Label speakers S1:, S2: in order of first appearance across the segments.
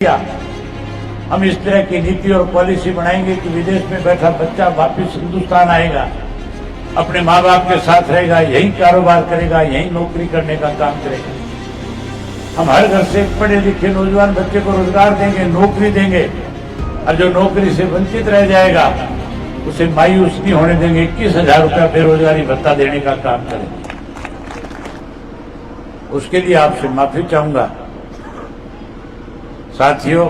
S1: हम इस तरह की नीति और पॉलिसी बनाएंगे कि विदेश में बैठा बच्चा वापस हिंदुस्तान आएगा, अपने माँ बाप के साथ रहेगा, यही कारोबार करेगा, यही नौकरी करने का काम करेगा। हम हर घर से पढ़े लिखे नौजवान बच्चे को रोजगार देंगे, नौकरी देंगे, और जो नौकरी से वंचित रह जाएगा उसे मायूस नहीं होने देंगे। 21,000 रुपया बेरोजगारी भत्ता देने का काम करेंगे। उसके लिए आपसे माफी चाहूंगा। साथियों,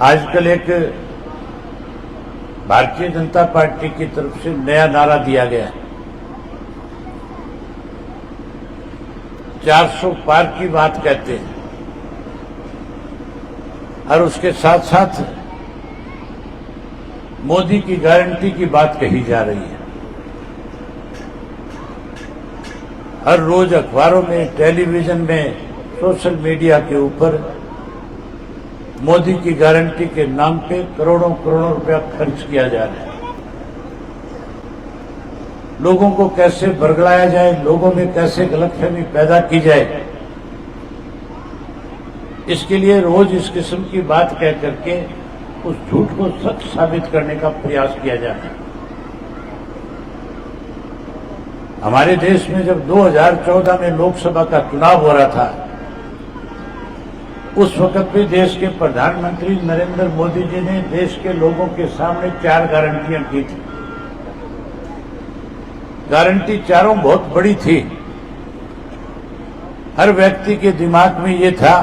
S1: आजकल एक भारतीय जनता पार्टी की तरफ से नया नारा दिया गया है, 400 पार की बात कहते हैं, और उसके साथ साथ मोदी की गारंटी की बात कही जा रही है। हर रोज अखबारों में, टेलीविजन में, सोशल मीडिया के ऊपर मोदी की गारंटी के नाम पे करोड़ों करोड़ों रुपया खर्च किया जा रहा है। लोगों को कैसे बरगलाया जाए, लोगों में कैसे गलतफहमी पैदा की जाए, इसके लिए रोज इस किस्म की बात कह करके उस झूठ को सच साबित करने का प्रयास किया जा रहा है। हमारे देश में जब 2014 में लोकसभा का चुनाव हो रहा था, उस वक्त भी देश के प्रधानमंत्री नरेंद्र मोदी जी ने देश के लोगों के सामने 4 गारंटियां की थी। गारंटी चारों बहुत बड़ी थी। हर व्यक्ति के दिमाग में ये था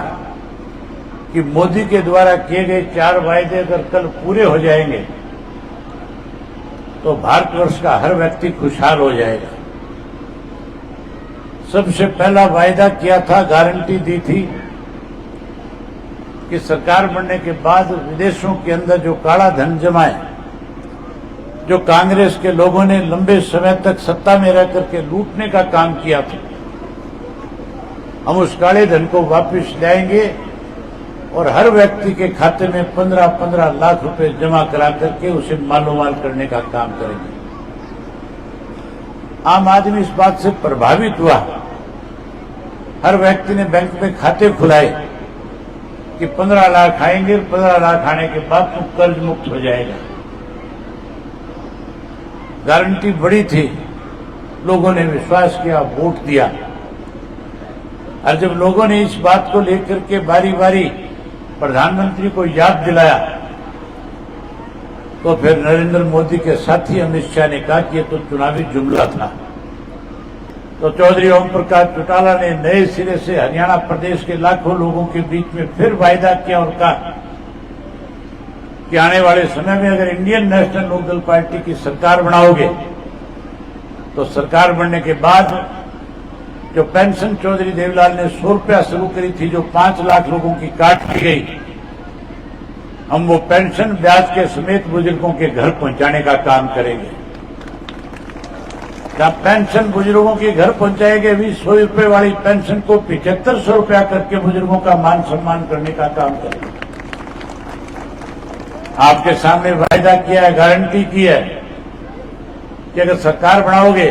S1: कि मोदी के द्वारा किए गए 4 वायदे अगर कल पूरे हो जाएंगे तो भारतवर्ष का हर व्यक्ति खुशहाल हो जाएगा। सबसे पहला वायदा किया था, गारंटी दी थी कि सरकार बनने के बाद विदेशों के अंदर जो काला धन जमा है, जो कांग्रेस के लोगों ने लंबे समय तक सत्ता में रह करके लूटने का काम किया था, हम उस काले धन को वापस लाएंगे और हर व्यक्ति के खाते में 15-15 लाख रुपए जमा करा करके उसे मालोमाल करने का काम करेंगे। आम आदमी इस बात से प्रभावित हुआ। हर व्यक्ति ने बैंक में खाते खुलाए कि 15 लाख आएंगे, 15 लाख आने के बाद तो कर्ज मुक्त हो जाएगा। गारंटी बड़ी थी, लोगों ने विश्वास किया, वोट दिया। और जब लोगों ने इस बात को लेकर के बारी बारी प्रधानमंत्री को याद दिलाया, तो फिर नरेंद्र मोदी के साथी अमित शाह ने कहा कि ये तो चुनावी जुमला था। तो चौधरी ओम प्रकाश चौटाला ने नए सिरे से हरियाणा प्रदेश के लाखों लोगों के बीच में फिर वायदा किया और कहा कि आने वाले समय में अगर इंडियन नेशनल लोकदल पार्टी की सरकार बनाओगे तो सरकार बनने के बाद जो पेंशन चौधरी देवीलाल ने 100 रुपया शुरू करी थी, जो 5 लाख लोगों की काट दी गई, हम वो पेंशन ब्याज के समेत बुजुर्गों के घर पहुंचाने का काम करेंगे। जब पेंशन बुजुर्गों के घर पहुंचाएंगे, 100 रुपए वाली पेंशन को 7500 रुपया करके बुजुर्गों का मान सम्मान करने का काम करेंगे। आपके सामने वायदा किया है, गारंटी की है कि अगर सरकार बनाओगे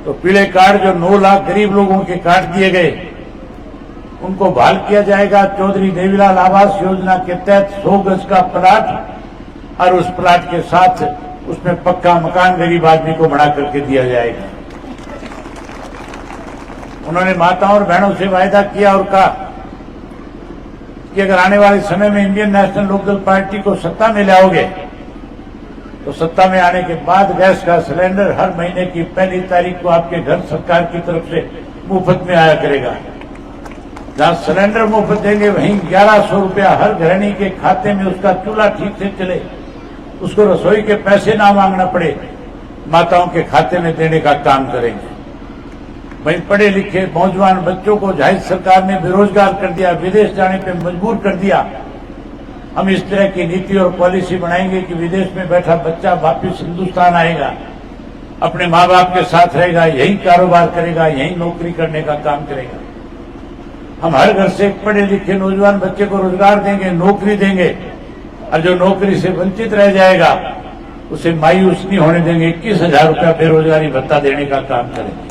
S1: तो पीले कार्ड जो 9 लाख गरीब लोगों के काट दिए गए उनको बहाल किया जाएगा। चौधरी देवीलाल आवास योजना के तहत 100 गज का प्लाट और उस प्लाट के साथ उसमें पक्का मकान गरीब आदमी को बना करके दिया जाएगा। उन्होंने माताओं और बहनों से वायदा किया और कहा कि अगर आने वाले समय में इंडियन नेशनल लोकदल पार्टी को सत्ता में लाओगे तो सत्ता में आने के बाद गैस का सिलेंडर हर महीने की पहली तारीख को आपके घर सरकार की तरफ से मुफ्त में आया करेगा। जहां सिलेंडर मुफ्त देंगे वहीं 1100 रुपया हर गृहिणी के खाते में, उसका चूल्हा ठीक से चले, उसको रसोई के पैसे ना मांगना पड़े, माताओं के खाते में देने का काम करेंगे। वहीं पढ़े लिखे नौजवान बच्चों को झाइज सरकार ने बेरोजगार कर दिया, विदेश जाने पे मजबूर कर दिया। हम इस तरह की नीति और पॉलिसी बनाएंगे कि विदेश में बैठा बच्चा वापस हिंदुस्तान आएगा, अपने माँ बाप के साथ रहेगा, यही कारोबार करेगा, यही नौकरी करने का काम करेगा। हम हर घर से पढ़े लिखे नौजवान बच्चे को रोजगार देंगे, नौकरी देंगे, और जो नौकरी से वंचित रह जाएगा उसे मायूस नहीं होने देंगे। 21,000 रुपया बेरोजगारी भत्ता देने का काम करेंगे।